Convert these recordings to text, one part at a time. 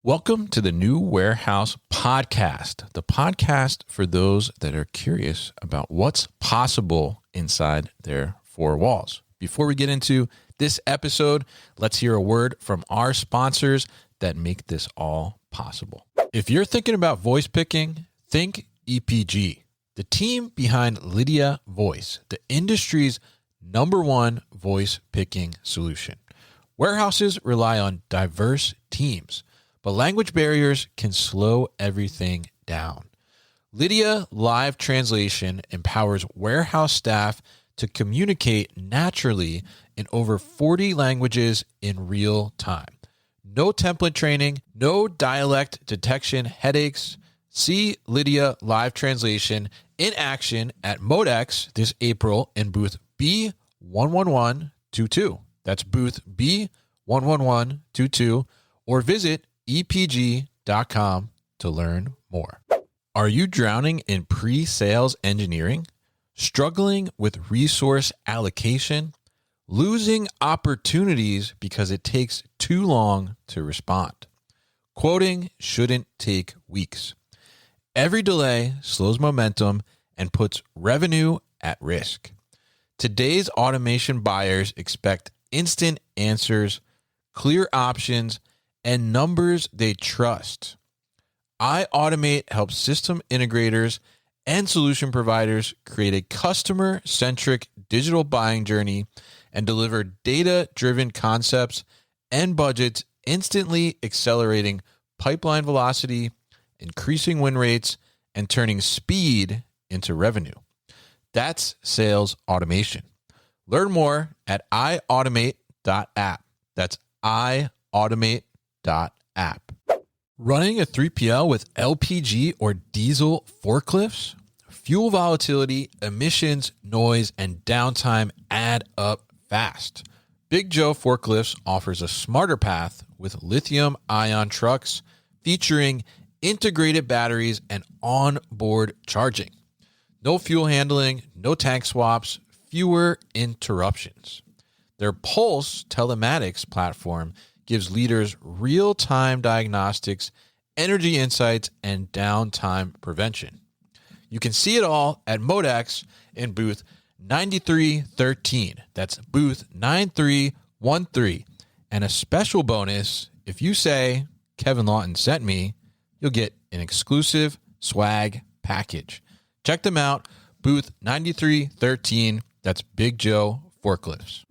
Welcome to the New Warehouse Podcast, the podcast for those that are curious about what's possible inside their four walls. Before we get into this episode, let's hear a word from our sponsors that make this all possible. If you're thinking about voice picking, think EPG, the team behind Lydia Voice, the industry's #1 voice picking solution. Warehouses rely on diverse teams, but language barriers can slow everything down. Lydia Live Translation empowers warehouse staff to communicate naturally in over 40 languages in real time. No template training, no dialect detection headaches. See Lydia Live Translation in action at Modex this April in booth B11122. That's booth B11122, or visit epg.com to learn more. Are you drowning in pre-sales engineering? Struggling with resource allocation? Losing opportunities because it takes too long to respond? Quoting shouldn't take weeks. Every delay slows momentum and puts revenue at risk. Today's automation buyers expect instant answers, clear options, and numbers they trust. iAutomate helps system integrators and solution providers create a customer-centric digital buying journey and deliver data-driven concepts and budgets, instantly accelerating pipeline velocity, increasing win rates, and turning speed into revenue. That's sales automation. Learn more at iautomate.app. That's iautomate.app. Running a 3PL with LPG or diesel forklifts? Fuel volatility, emissions, noise, and downtime add up fast. Big Joe Forklifts offers a smarter path with lithium-ion trucks featuring integrated batteries and onboard charging. No fuel handling, no tank swaps, fewer interruptions. Their Pulse telematics platform gives leaders real-time diagnostics, energy insights, and downtime prevention. You can see it all at Modex in booth 9313. That's booth 9313. And a special bonus, if you say Kevin Lawton sent me, you'll get an exclusive swag package. Check them out, booth 9313. That's Big Joe Forklifts.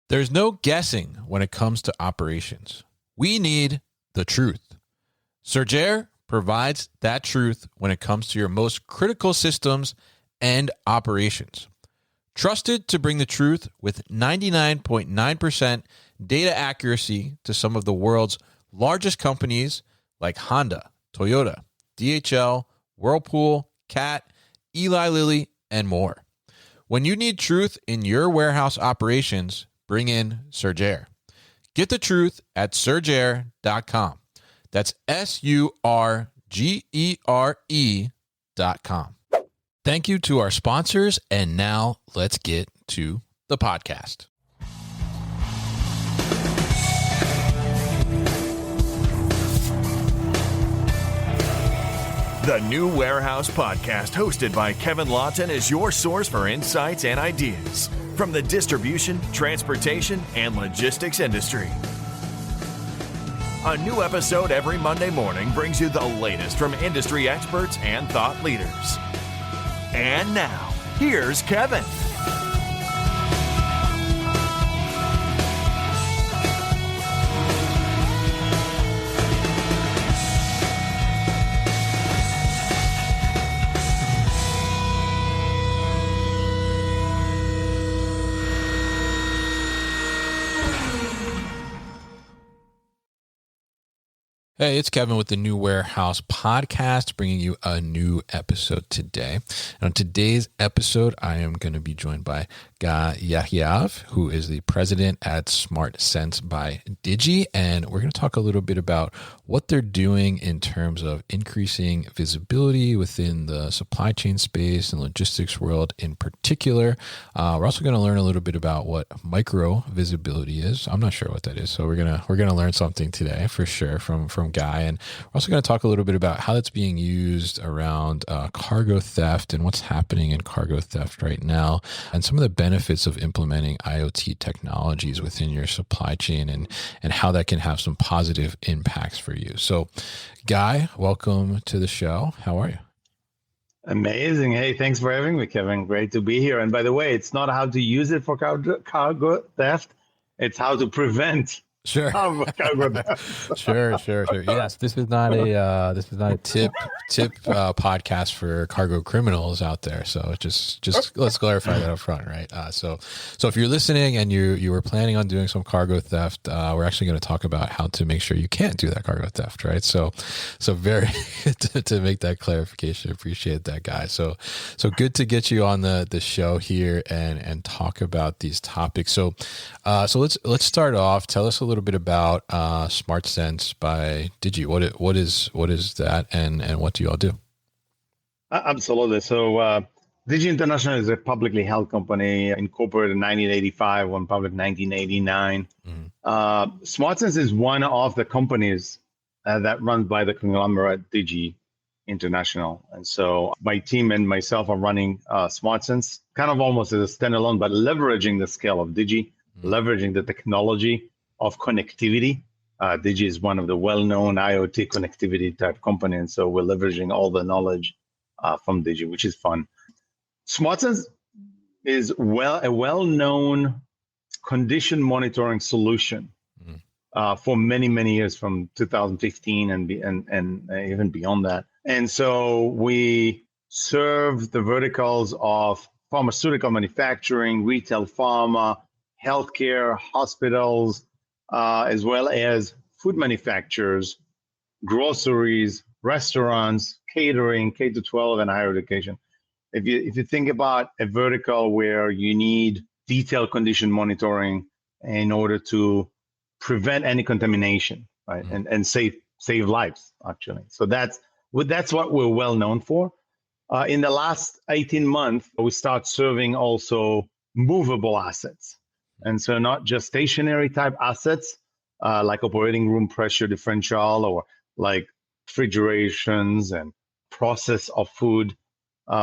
There's no guessing when it comes to operations. We need the truth. Sergere provides that truth when it comes to your most critical systems and operations. Trusted to bring the truth with 99.9% data accuracy to some of the world's largest companies like Honda, Toyota, DHL, Whirlpool, Cat, Eli Lilly, and more. When you need truth in your warehouse operations, bring in Sergere. Get the truth at sergere.com. That's SURGERE.com. Thank you to our sponsors, and now let's get to the podcast. The New Warehouse Podcast, hosted by Kevin Lawton, is your source for insights and ideas from the distribution, transportation, and logistics industry. A new episode every Monday morning brings you the latest from industry experts and thought leaders. And now, here's Kevin. Hey, it's Kevin with the New Warehouse Podcast, bringing you a new episode today. And on today's episode, I am going to be joined by Guy Yehiav, who is the president at SmartSense by Digi. And we're going to talk a little bit about what they're doing in terms of increasing visibility within the supply chain space and logistics world in particular. We're also going to learn a little bit about what micro visibility is. I'm not sure what that is, so we're gonna learn something today for sure from from Guy. And we're also going to talk a little bit about how that's being used around cargo theft and what's happening in cargo theft right now, and some of the benefits of implementing IoT technologies within your supply chain and how that can have some positive impacts for you. So, Guy, welcome to the show. How are you? Amazing. Hey, thanks for having me, Kevin. Great to be here. And by the way, it's not how to use it for cargo theft. It's how to prevent Sure. cargo theft. Sure. Yes, this is not a tip podcast for cargo criminals out there. So just let's clarify that up front, right? So if you're listening and you were planning on doing some cargo theft, we're actually going to talk about how to make sure you can't do that cargo theft, right? So very good to make that clarification. Appreciate that, Guy. So good to get you on the show here and talk about these topics. So let's start off. Tell us a little bit about SmartSense by Digi. What is that, and what do you all do? Absolutely. So Digi International is a publicly held company, incorporated in 1985, went public 1989. SmartSense is one of the companies that runs by the conglomerate Digi International. And so my team and myself are running SmartSense kind of almost as a standalone, but leveraging the scale of Digi, leveraging the technology of connectivity. Digi is one of the well-known IoT connectivity type company, and so we're leveraging all the knowledge from Digi, which is fun. SmartSense is a well-known condition monitoring solution for many, many years, from 2015 and even beyond that. And so we serve the verticals of pharmaceutical manufacturing, retail pharma, healthcare, hospitals, as well as food manufacturers, groceries, restaurants, catering, K-12, and higher education. If you think about a vertical where you need detailed condition monitoring in order to prevent any contamination, right, and save lives, actually. So that's what we're well known for. In the last 18 months, we start serving also movable assets. And so not just stationary type assets, like operating room pressure differential or like refrigerations and process of food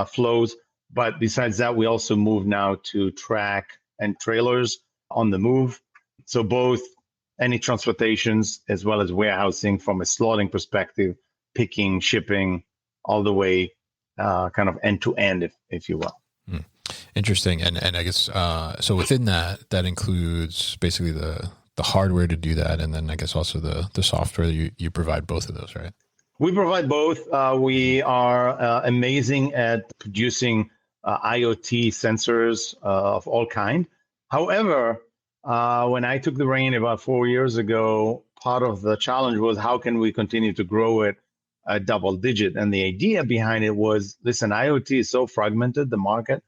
flows. But besides that, we also move now to track and trailers on the move. So both any transportations as well as warehousing from a slotting perspective, picking, shipping, all the way kind of end to end, if you will. Interesting. And I guess, so within that includes basically the hardware to do that. And then I guess also the software, you provide both of those, right? We provide both. We are amazing at producing IoT sensors of all kind. However, when I took the reign about 4 years ago, part of the challenge was how can we continue to grow it a double digit? And the idea behind it was, listen, IoT is so fragmented, the market.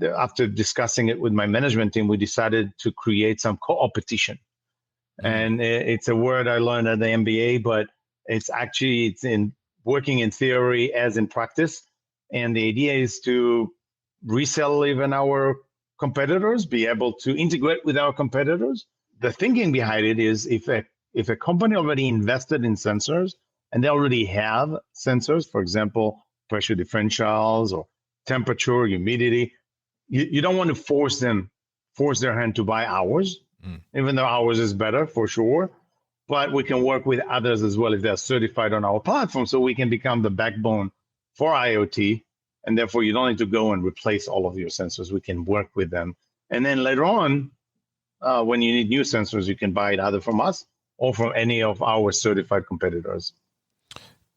After discussing it with my management team, we decided to create some co-opetition. And it's a word I learned at the MBA, but it's in working in theory as in practice. And the idea is to resell even our competitors, be able to integrate with our competitors. The thinking behind it is if a company already invested in sensors and they already have sensors, for example, pressure differentials or temperature, humidity, you don't want to force their hand to buy ours, even though ours is better for sure. But we can work with others as well if they're certified on our platform, so we can become the backbone for IoT. And therefore, you don't need to go and replace all of your sensors. We can work with them. And then later on, when you need new sensors, you can buy it either from us or from any of our certified competitors.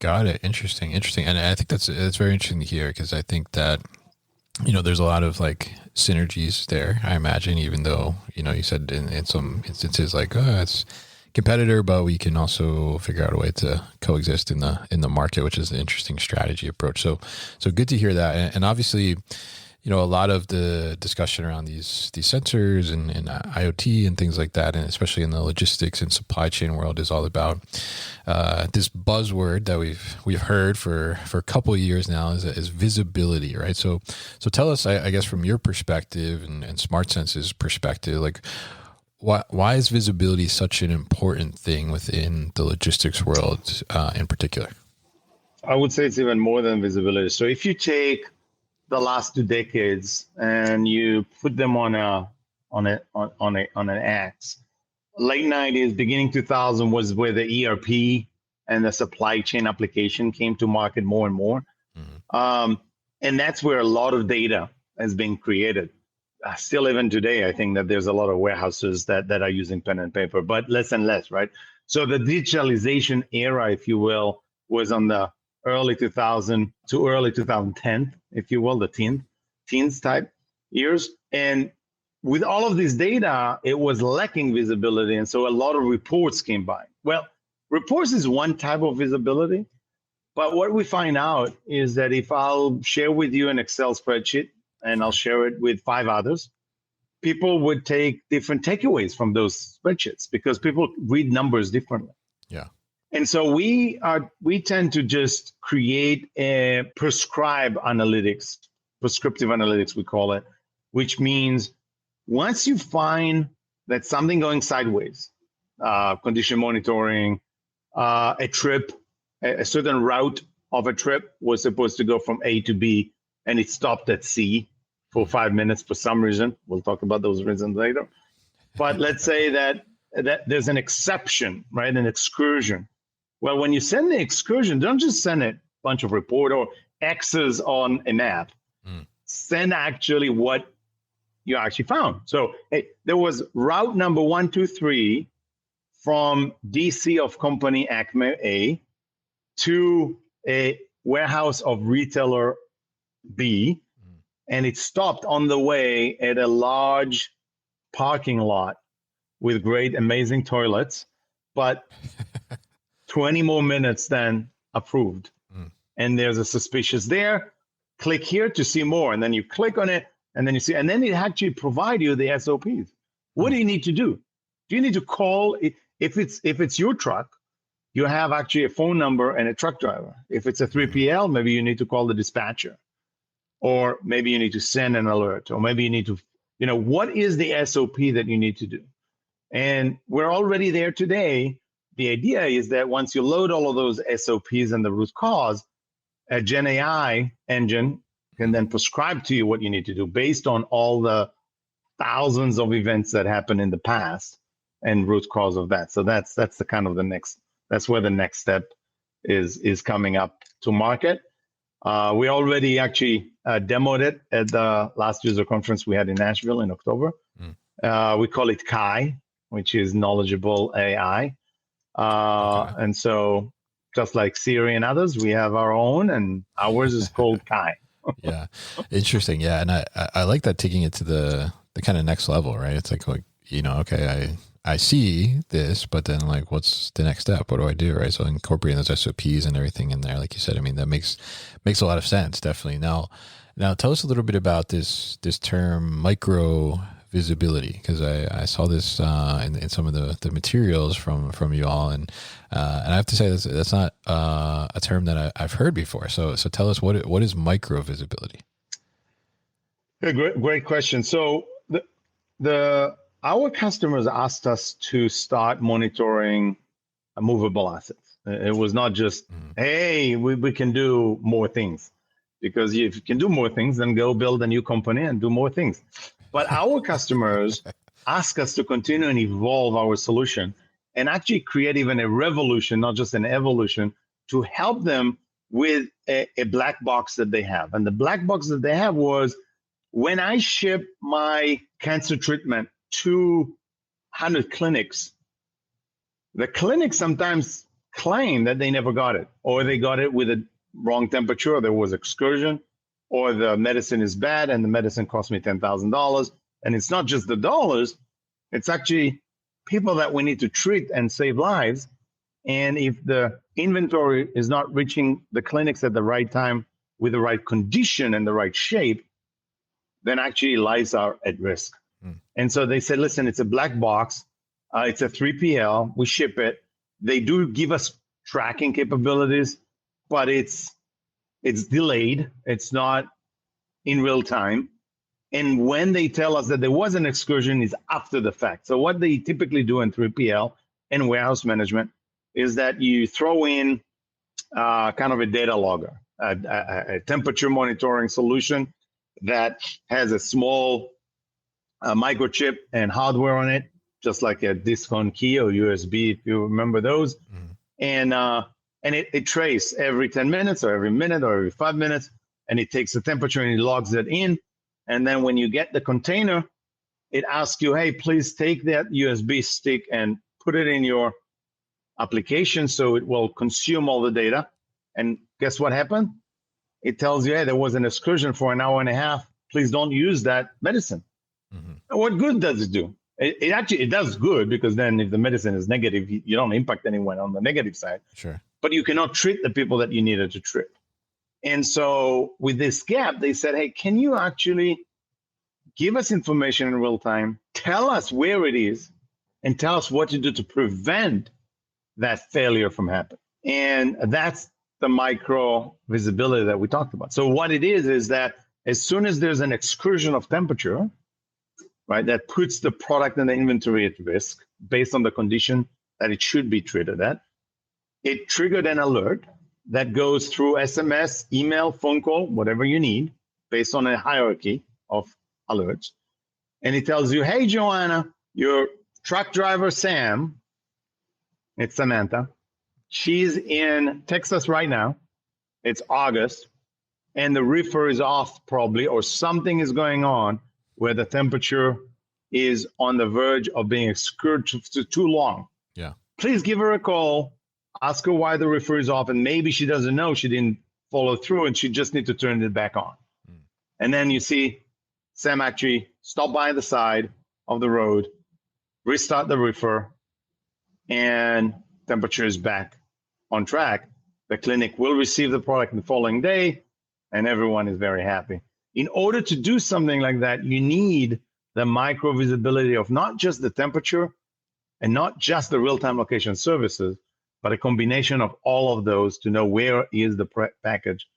Got it. Interesting. And I think that's very interesting to hear, because I think that, there's a lot of like synergies there, I imagine, even though, you said in some instances like, it's competitor, but we can also figure out a way to coexist in the market, which is an interesting strategy approach. So good to hear that. And obviously, a lot of the discussion around these sensors and IoT and things like that, and especially in the logistics and supply chain world, is all about this buzzword that we've heard for a couple of years now is visibility, right? So tell us, I guess, from your perspective and SmartSense's perspective, like, why is visibility such an important thing within the logistics world in particular? I would say it's even more than visibility. So if you take the last 2 decades and you put them on an X, late 90s, beginning 2000 was where the ERP and the supply chain application came to market more and more. And that's where a lot of data has been created. Still, even today, I think that there's a lot of warehouses that are using pen and paper, but less and less, right? So the digitalization era, if you will, was on the early 2000 to early 2010, if you will, the teens type years. And with all of this data, it was lacking visibility. And so a lot of reports came by. Well, reports is one type of visibility. But what we find out is that if I'll share with you an Excel spreadsheet and I'll share it with 5 others, people would take different takeaways from those spreadsheets because people read numbers differently. Yeah. And so we tend to just create a prescriptive analytics, we call it, which means once you find that something going sideways, condition monitoring, a trip, a certain route of a trip was supposed to go from A to B and it stopped at C for 5 minutes for some reason. We'll talk about those reasons later. But let's say that there's an exception, right? An excursion. Well, when you send the excursion, don't just send a bunch of report or X's on a map. Send actually what you actually found. So hey, there was route number 123 from DC of company Acme A to a warehouse of retailer B, and it stopped on the way at a large parking lot with great, amazing toilets, but 20 more minutes than approved. And there's a suspicious there. Click here to see more, and then you click on it, and then you see, and then it actually provide you the SOPs. What do you need to do? Do you need to call if it's your truck? You have actually a phone number and a truck driver. If it's a 3PL, maybe you need to call the dispatcher, or maybe you need to send an alert, or maybe you need to, what is the SOP that you need to do? And we're already there today. The idea is that once you load all of those SOPs and the root cause, a Gen AI engine can then prescribe to you what you need to do based on all the thousands of events that happened in the past and root cause of that. So that's the kind of that's where the next step is coming up to market. We already actually demoed it at the last user conference we had in Nashville in October. We call it Kai, which is knowledgeable AI. And so just like Siri and others, we have our own, and ours is called Kai. Yeah. Interesting. Yeah. And I like that, taking it to the kind of next level, right? It's like, okay, I see this, but then like, what's the next step? What do I do? Right. So incorporating those SOPs and everything in there, like you said, I mean, that makes a lot of sense. Definitely. Now tell us a little bit about this term micro visibility, because I saw this in some of the materials from you all, and I have to say that's not a term that I've heard before. So tell us what is micro visibility? Yeah, great question. So our customers asked us to start monitoring movable assets. It was not just, hey, we can do more things, because if you can do more things, then go build a new company and do more things. But our customers ask us to continue and evolve our solution and actually create even a revolution, not just an evolution, to help them with a black box that they have. And the black box that they have was, when I ship my cancer treatment to 100 clinics, the clinics sometimes claim that they never got it, or they got it with a wrong temperature, or there was excursion, or the medicine is bad and the medicine cost me $10,000. And it's not just the dollars, it's actually people that we need to treat and save lives. And if the inventory is not reaching the clinics at the right time with the right condition and the right shape, then actually lives are at risk. And so they said, listen, it's a black box. It's a 3PL. We ship it. They do give us tracking capabilities, but it's delayed. It's not in real time. And when they tell us that there was an excursion is after the fact. So what they typically do in 3PL and warehouse management is that you throw in kind of a data logger, a temperature monitoring solution that has a small microchip and hardware on it, just like a discon key or USB, if you remember those. And it traces every 10 minutes or every minute or every 5 minutes, and it takes the temperature and it logs it in. And then when you get the container, it asks you, hey, please take that USB stick and put it in your application so it will consume all the data. And guess what happened? It tells you, hey, there was an excursion for an hour and a half. Please don't use that medicine. What good does it do? It does good, because then if the medicine is negative, you don't impact anyone on the negative side. Sure. But you cannot treat the people that you needed to treat. And so with this gap, they said, hey, can you actually give us information in real time, tell us where it is, and tell us what to do to prevent that failure from happening? And that's the micro visibility that we talked about. So what it is that as soon as there's an excursion of temperature, right, that puts the product and the inventory at risk based on the condition that it should be treated at, it triggered an alert that goes through SMS, email, phone call, whatever you need, based on a hierarchy of alerts. And it tells you, hey, Joanna, your truck driver, Sam, it's Samantha, she's in Texas right now. It's August, and the reefer is off probably, or something is going on where the temperature is on the verge of being excurred too long. Yeah. Please give her a call. Ask her why the reefer is off, and maybe she doesn't know, she didn't follow through, and she just need to turn it back on. And then you see Sam actually stop by the side of the road, restart the reefer, and temperature is back on track. The clinic will receive the product the following day, and everyone is very happy. In order to do something like that, you need the micro visibility of not just the temperature and not just the real-time location services, but a combination of all of those to know where is the package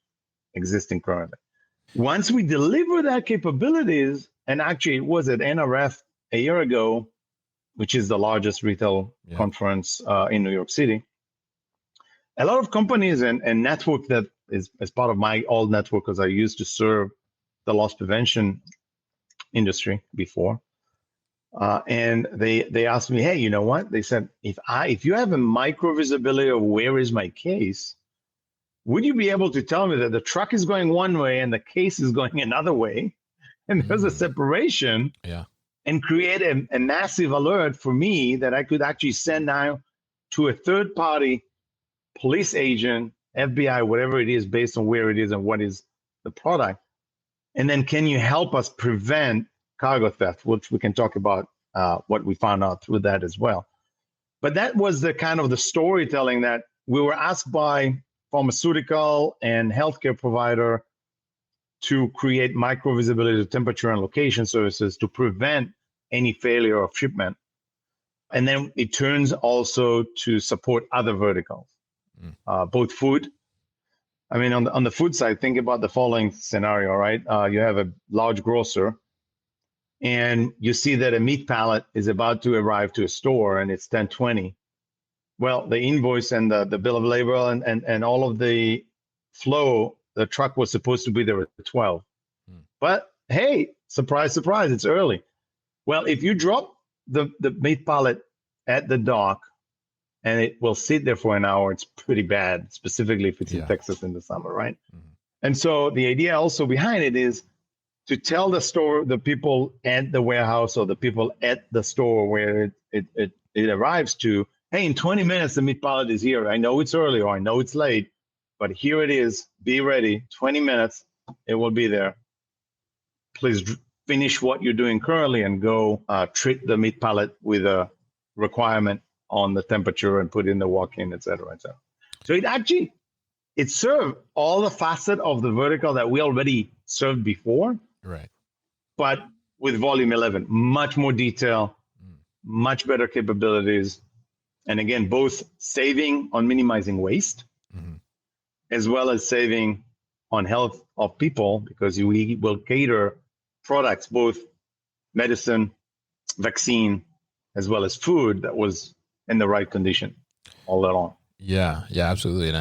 existing currently. Once we deliver that capabilities, and actually it was at NRF a year ago, which is the largest retail conference in New York City, a lot of companies and network that is as part of my old network, because I used to serve the loss prevention industry before. And they asked me, hey, you know what? They said, if you have a micro visibility of where is my case, would you be able to tell me that the truck is going one way and the case is going another way, and there's a separation, and create a massive alert for me that I could actually send now to a third party police agent, FBI, whatever it is, based on where it is and what is the product. And then can you help us prevent cargo theft, which we can talk about what we found out through that as well. But that was the kind of the storytelling that we were asked by pharmaceutical and healthcare provider to create micro visibility of temperature and location services to prevent any failure of shipment. And then it turns also to support other verticals, both food. I mean, on the food side, think about the following scenario, right? You have a large grocer, and you see that a meat pallet is about to arrive to a store, and it's 10:20. Well, the invoice and the bill of labor and all of the flow, the truck was supposed to be there at 12. But hey, surprise, surprise, it's early. Well, if you drop the meat pallet at the dock and it will sit there for an hour, it's pretty bad, specifically if it's in Texas in the summer, right? And so the idea also behind it is to tell the people at the warehouse or the people at the store where it arrives to, hey, in 20 minutes, the meat pallet is here. I know it's early or I know it's late, but here it is. Be ready. 20 minutes, it will be there. Please finish what you're doing currently and go treat the meat pallet with a requirement on the temperature and put in the walk-in, et cetera, et cetera. So it served all the facet of the vertical that we already served before, right? But with volume 11, much more detail, much better capabilities. And again, both saving on minimizing waste, as well as saving on health of people, because we will cater products, both medicine, vaccine, as well as food that was in the right condition all along. Yeah, absolutely, and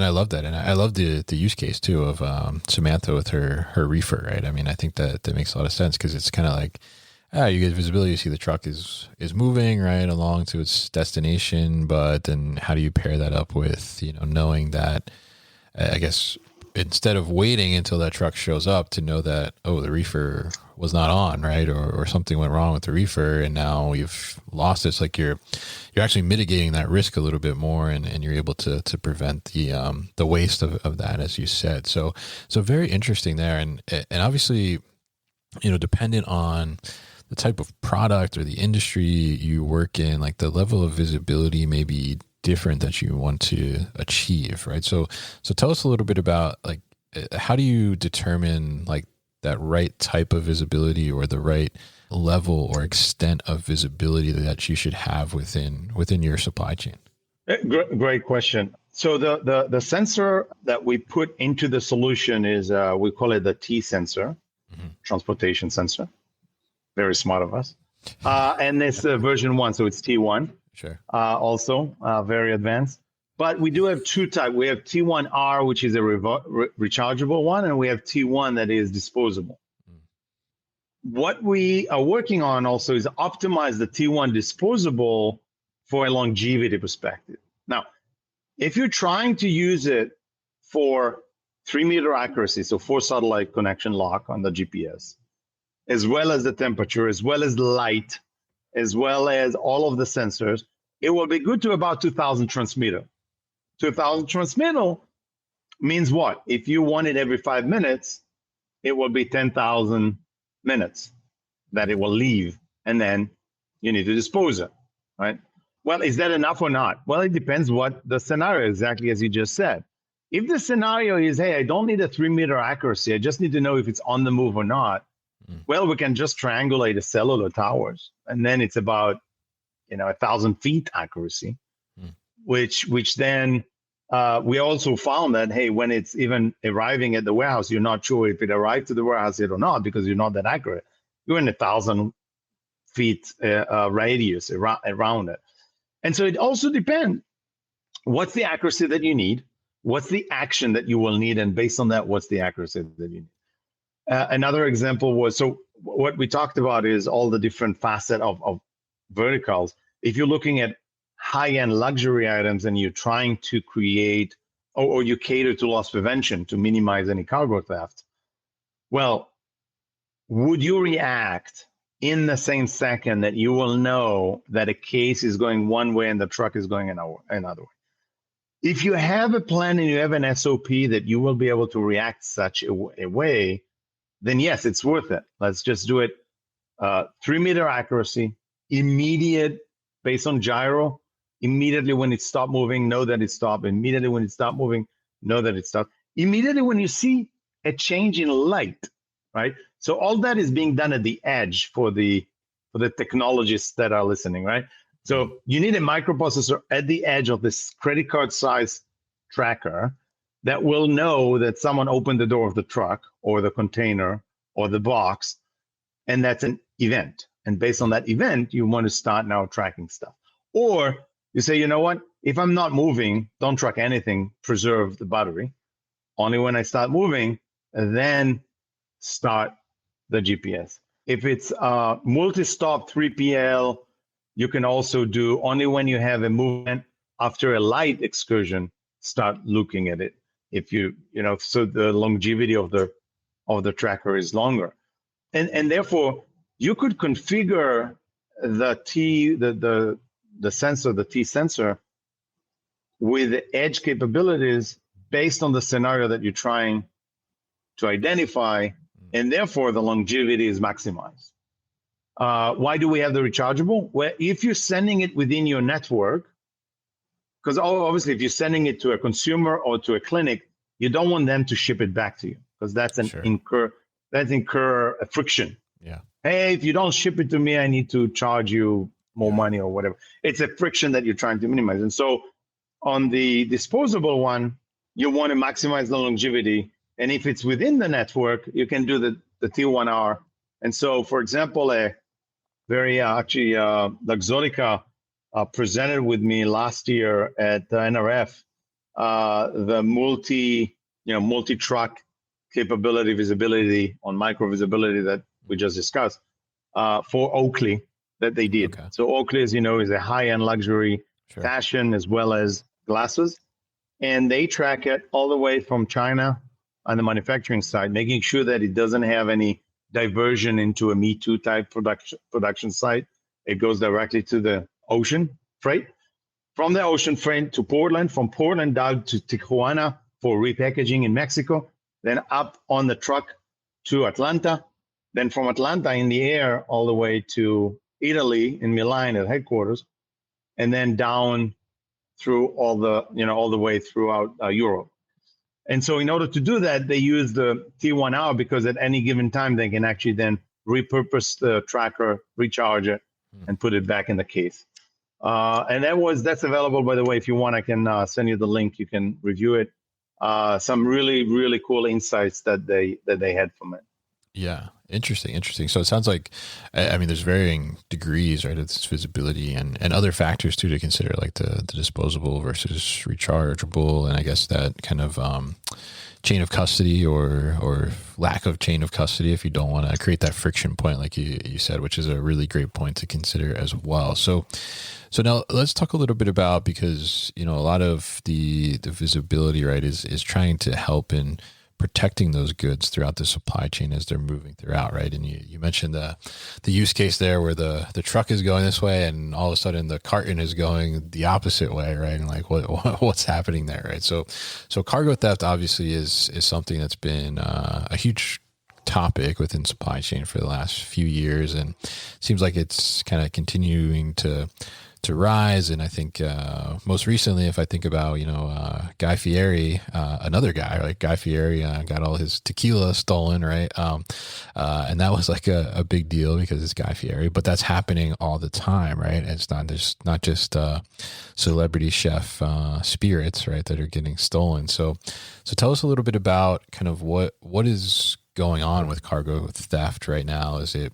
I love that, and I love the use case too of Samantha with her reefer, right? I mean, I think that makes a lot of sense because it's kind of like, you get visibility, you see the truck is moving right along to its destination, but then how do you pair that up with knowing that, I guess, instead of waiting until that truck shows up to know that, oh, the reefer was not on, right? Or something went wrong with the reefer and now you've lost it. It's like you're actually mitigating that risk a little bit more and you're able to prevent the waste of that, as you said. So very interesting there. And obviously, dependent on the type of product or the industry you work in, like the level of visibility may be different that you want to achieve, right? So tell us a little bit about, like, how do you determine like that right type of visibility or the right level or extent of visibility that you should have within your supply chain? Great question. So the sensor that we put into the solution is we call it the T sensor, transportation sensor. Very smart of us. And it's version 1, so it's T1. Sure. Also very advanced. But we do have two types. We have T1R, which is a rechargeable one, and we have T1 that is disposable. What we are working on also is optimize the T1 disposable for a longevity perspective. Now, if you're trying to use it for 3-meter accuracy, so 4 satellite connection lock on the GPS, as well as the temperature, as well as light, as well as all of the sensors, it will be good to about 2,000 transmitter. 2,000 transmitter means what? If you want it every 5 minutes, it will be 10,000 minutes that it will leave, and then you need to dispose it, right? Well, is that enough or not? Well, it depends what the scenario, exactly as you just said. If the scenario is, hey, I don't need a 3-meter accuracy, I just need to know if it's on the move or not, well, we can just triangulate the cellular towers, and then it's about 1,000 feet accuracy, which then we also found that, hey, when it's even arriving at the warehouse, you're not sure if it arrived to the warehouse yet or not because you're not that accurate. You're in 1,000 feet radius around it. And so it also depends. What's the accuracy that you need? What's the action that you will need? And based on that, what's the accuracy that you need? Another example was, so what we talked about is all the different facets of verticals. If you're looking at high-end luxury items and you're trying to create, or you cater to loss prevention to minimize any cargo theft, well, would you react in the same second that you will know that a case is going one way and the truck is going another way? If you have a plan and you have an SOP that you will be able to react such a way, then yes, it's worth it. Let's just do it. 3-meter accuracy, immediate, based on gyro, immediately when it stopped moving, know that it stopped. Immediately when it stopped moving, know that it stopped. Immediately when you see a change in light, right? So all that is being done at the edge for the technologists that are listening, right? So you need a microprocessor at the edge of this credit card size tracker that will know that someone opened the door of the truck or the container or the box, and that's an event. And based on that event, you want to start now tracking stuff. Or you say, you know what, if I'm not moving, don't track anything, preserve the battery. Only when I start moving, then start the GPS. If it's multi-stop 3PL, you can also do only when you have a movement after a light excursion, start looking at it. If so the longevity of the tracker is longer. And therefore, you could configure the sensor, the T sensor, with edge capabilities based on the scenario that you're trying to identify, and therefore the longevity is maximized. Why do we have the rechargeable? Well, if you're sending it within your network, because obviously if you're sending it to a consumer or to a clinic, you don't want them to ship it back to you, because that's incur a friction. Yeah. Hey, if you don't ship it to me, I need to charge you more money or whatever. It's a friction that you're trying to minimize. And so on the disposable one, you want to maximize the longevity. And if it's within the network, you can do the T1R And so, for example, a very Luxottica presented with me last year at the NRF the multi-truck capability visibility on micro visibility that we just discussed for Oakley that they did. Okay. So Oakley, as you know, is a high-end luxury fashion as well as glasses. And they track it all the way from China on the manufacturing side, making sure that it doesn't have any diversion into a Me Too type production site. It goes directly to the ocean freight. From the ocean freight to Portland, from Portland down to Tijuana for repackaging in Mexico, then up on the truck to Atlanta, then from Atlanta in the air all the way to Italy in Milan at headquarters, and then down through all the way throughout Europe. And so in order to do that, they use the T1 hour because at any given time, they can actually then repurpose the tracker, recharge it, and put it back in the case. And that's available, by the way. If you want, I can send you the link. You can review it. Some really, really cool insights that they had from it. Yeah. Interesting. So it sounds like, I mean, there's varying degrees, right? It's visibility and other factors too to consider, like the disposable versus rechargeable. And I guess that kind of chain of custody or lack of chain of custody, if you don't want to create that friction point, like you said, which is a really great point to consider as well. So now let's talk a little bit about, because, a lot of the visibility, right, is trying to help in protecting those goods throughout the supply chain as they're moving throughout, right? And you mentioned the use case there where the truck is going this way and all of a sudden the carton is going the opposite way, right? And like what's happening there, right? So cargo theft obviously is something that's been a huge topic within supply chain for the last few years, and seems like it's kind of continuing to rise. And I think most recently, if I think about, Guy Fieri, another guy, like Guy Fieri got all his tequila stolen, right? And that was like a big deal because it's Guy Fieri, but that's happening all the time, right? And it's not just celebrity chef spirits, right, that are getting stolen. So tell us a little bit about kind of what is going on with cargo theft right now. Is it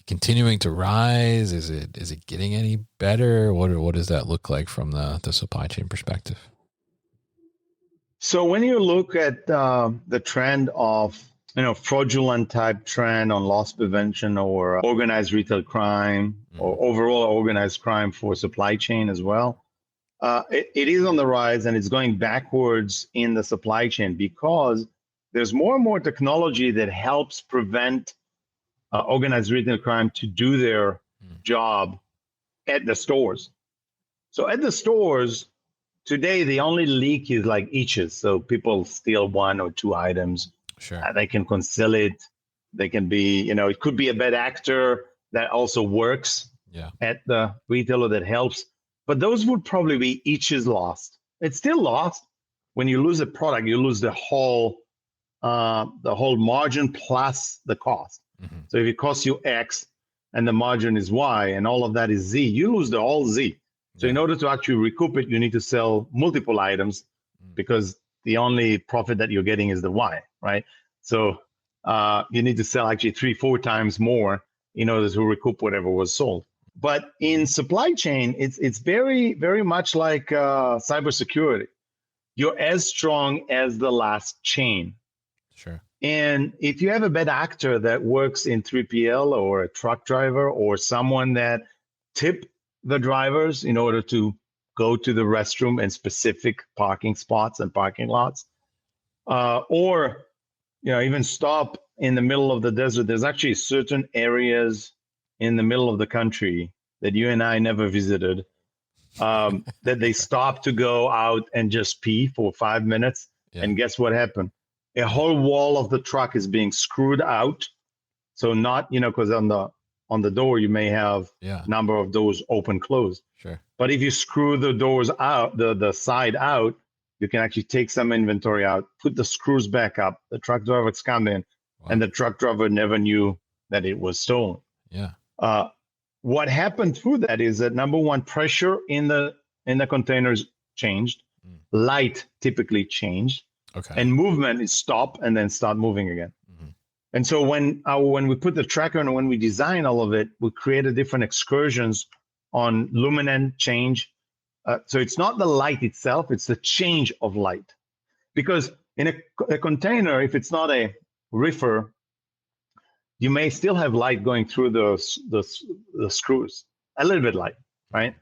continuing to rise? Is it getting any better? What does that look like from the supply chain perspective? So when you look at the trend of fraudulent type trend on loss prevention or organized retail crime or overall organized crime for supply chain as well, it is on the rise, and it's going backwards in the supply chain because there's more and more technology that helps prevent organized retail crime to do their job at the stores. So at the stores today, the only leak is like eaches. So people steal one or two items. Sure. They can conceal it. They can be, it could be a bad actor that also works at the retailer that helps. But those would probably be eaches lost. It's still lost. When you lose a product, you lose the whole margin plus the cost. Mm-hmm. So if it costs you X and the margin is Y and all of that is Z, you lose the whole Z. So in order to actually recoup it, you need to sell multiple items because the only profit that you're getting is the Y, right? So you need to sell actually 3-4 times more in order to recoup whatever was sold. But in supply chain, it's very, very much like cybersecurity. You're as strong as the last chain. Sure. And if you have a bad actor that works in 3PL or a truck driver or someone that tip the drivers in order to go to the restroom in specific parking spots and parking lots, or even stop in the middle of the desert, there's actually certain areas in the middle of the country that you and I never visited, that they stop to go out and just pee for 5 minutes. Yeah. And guess what happened? A whole wall of the truck is being screwed out. So not, because on the door, you may have number of doors open, closed. Sure. But if you screw the doors out, the side out, you can actually take some inventory out, put the screws back up. The truck driver come in, and the truck driver never knew that it was stolen. Yeah. What happened through that is that number one, pressure in the containers changed, light typically changed. Okay. And movement is stop and then start moving again. Mm-hmm. And so when we put the tracker and when we design all of it, we created different excursions on luminance change. So it's not the light itself, it's the change of light. Because in a container, if it's not a reefer, you may still have light going through the screws, a little bit light, right?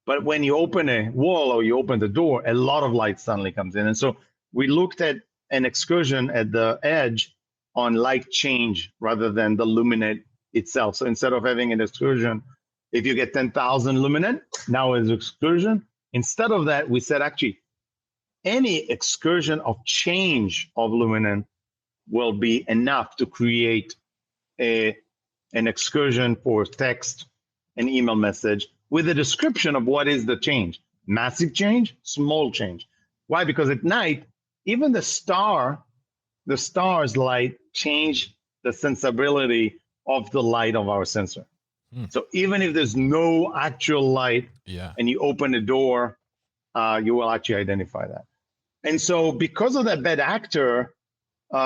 But when you open a wall or you open the door, a lot of light suddenly comes in. And so we looked at an excursion at the edge on light change rather than the luminate itself. So instead of having an excursion, if you get 10,000 luminate, now it's excursion. Instead of that, we said actually any excursion of change of luminance will be enough to create an excursion for text and email message with a description of what is the change. Massive change, small change. Why? Because at night, even the star's light change the sensibility of the light of our sensor. So even if there's no actual light and you open the door, you will actually identify that. And so because of that bad actor,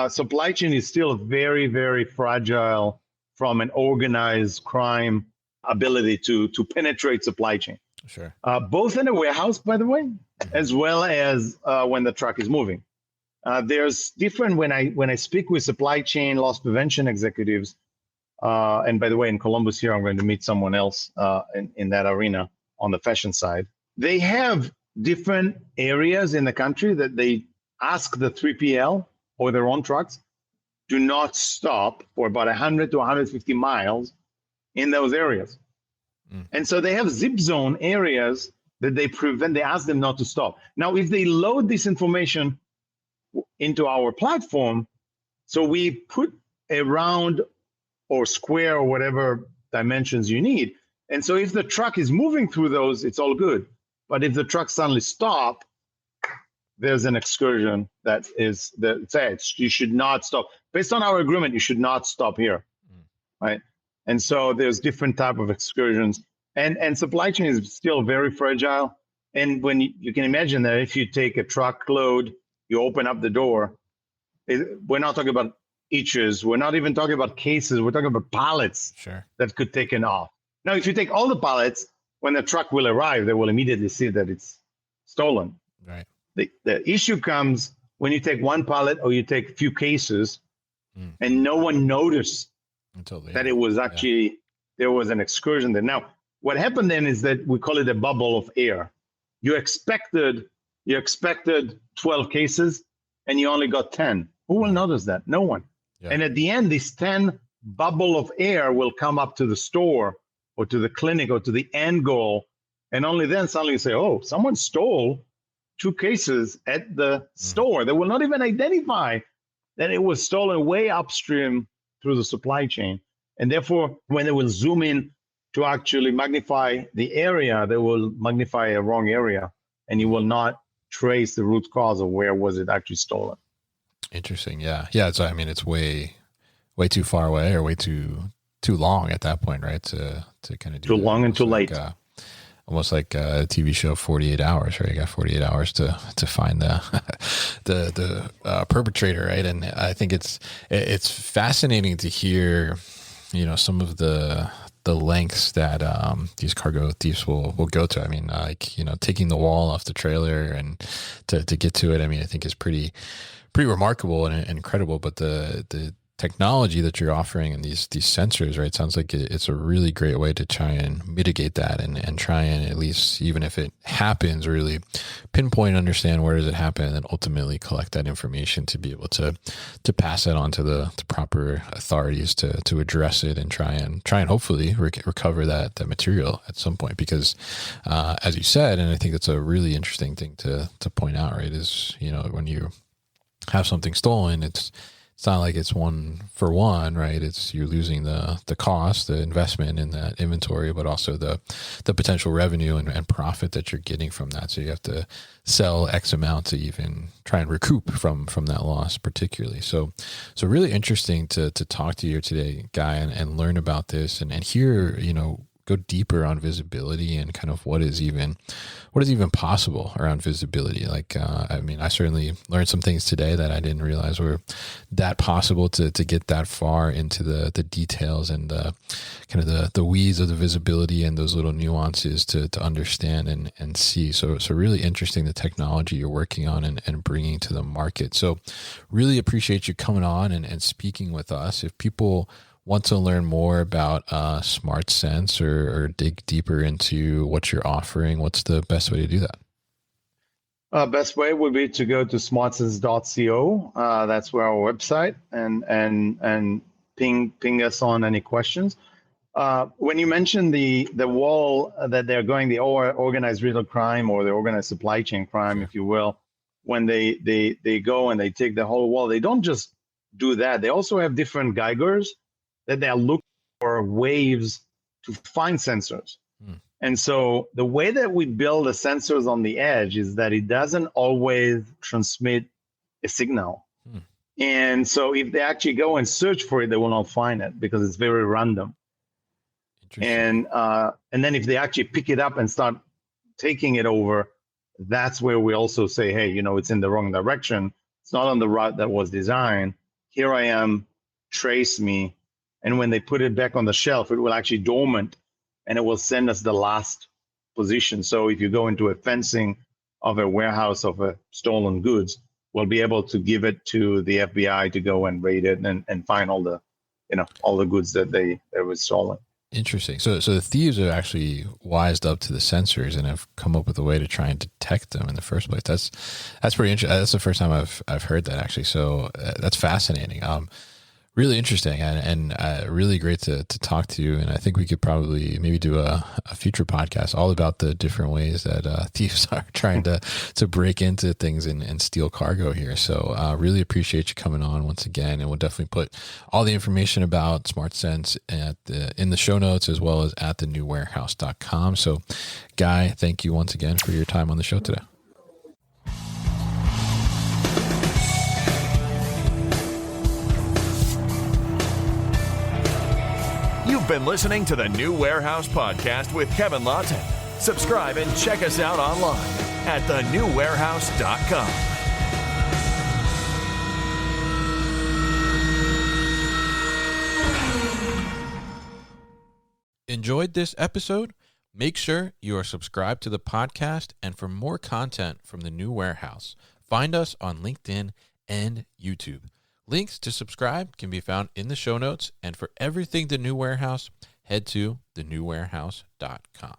supply chain is still very, very fragile from an organized crime ability to penetrate supply chain. Sure. Both in a warehouse, by the way, as well as when the truck is moving. There's different when I speak with supply chain loss prevention executives. And by the way, in Columbus here, I'm going to meet someone else in that arena on the fashion side. They have different areas in the country that they ask the 3PL or their own trucks do not stop for about 100 to 150 miles in those areas. And so they have zip zone areas that they ask them not to stop. Now, if they load this information into our platform, so we put a round or square or whatever dimensions you need. And so if the truck is moving through those, it's all good. But if the truck suddenly stop, there's an excursion that says you should not stop. Based on our agreement, you should not stop here, right? And so there's different type of excursions. And supply chain is still very fragile. And when you can imagine that if you take a truckload, you open up the door, we're not talking about inches. We're not even talking about cases. We're talking about pallets that could take it off. Now, if you take all the pallets, when the truck will arrive, they will immediately see that it's stolen. Right. The issue comes when you take one pallet or you take a few cases and no one noticed that it was actually, there was an excursion there. Now, what happened then is that we call it a bubble of air. You expected 12 cases and you only got 10. Who will notice that? No one. Yeah. And at the end, this 10 bubble of air will come up to the store or to the clinic or to the end goal. And only then suddenly you say, oh, someone stole 2 cases at the store. They will not even identify that it was stolen way upstream through the supply chain. And therefore, when they will zoom in to actually magnify the area, they will magnify a wrong area and you will not trace the root cause of where was it actually stolen. Interesting. Yeah. It's way too far away or way too long at that point, right? To kind of do too long and too late. Almost like a TV show, 48 hours, right? You got 48 hours to find the perpetrator, right? And I think it's fascinating to hear, some of the lengths that these cargo thieves will go to. I mean, taking the wall off the trailer and to get to it. I mean, I think is pretty remarkable and incredible. But the technology that you're offering and these sensors, right? Sounds like it's a really great way to try and mitigate that and try and at least, even if it happens, really pinpoint, understand where does it happen, and then ultimately collect that information to be able to pass that on to the proper authorities to address it and try and hopefully recover that material at some point. Because as you said, and I think that's a really interesting thing to point out, right? Is, when you have something stolen, it's not like it's one for one, right? It's you're losing the cost, the investment in that inventory, but also the potential revenue and profit that you're getting from that. So you have to sell X amount to even try and recoup from that loss, particularly. So really interesting to talk to you today, Guy, and learn about this and hear, go deeper on visibility and kind of what is even possible around visibility. Like, I certainly learned some things today that I didn't realize were that possible to get that far into the details and the kind of the weeds of the visibility and those little nuances to understand and see. So really interesting, the technology you're working on and bringing to the market. So really appreciate you coming on and speaking with us. If people want to learn more about SmartSense or dig deeper into what you're offering, what's the best way to do that? Best way would be to go to smartsense.co. That's where our website, and ping us on any questions. When you mentioned the wall that they're going, the organized retail crime or the organized supply chain crime, Sure. if you will, when they go and they take the whole wall, they don't just do that. They also have different Geigers that they are looking for waves to find sensors. And so the way that we build the sensors on the edge is that it doesn't always transmit a signal. And so if they actually go and search for it, they will not find it because it's very random. And then if they actually pick it up and start taking it over, that's where we also say, hey, it's in the wrong direction. It's not on the route that was designed. Here I am, trace me. And when they put it back on the shelf, it will actually dormant and it will send us the last position. So if you go into a fencing of a warehouse of a stolen goods, we'll be able to give it to the FBI to go and raid it and find all the goods that were stolen. Interesting. So the thieves are actually wised up to the sensors and have come up with a way to try and detect them in the first place. That's pretty interesting. That's the first time I've heard that, actually. So that's fascinating. Really interesting and really great to talk to you. And I think we could probably maybe do a future podcast all about the different ways that thieves are trying to break into things and steal cargo here. So really appreciate you coming on once again. And we'll definitely put all the information about SmartSense in the show notes as well as at thenewwarehouse.com. So Guy, thank you once again for your time on the show today. You've been listening to the New Warehouse Podcast with Kevin Lawton. Subscribe and check us out online at thenewwarehouse.com. Enjoyed this episode? Make sure you are subscribed to the podcast, and for more content from the New Warehouse, find us on LinkedIn and YouTube. Links to subscribe can be found in the show notes, and for everything The New Warehouse, head to thenewwarehouse.com.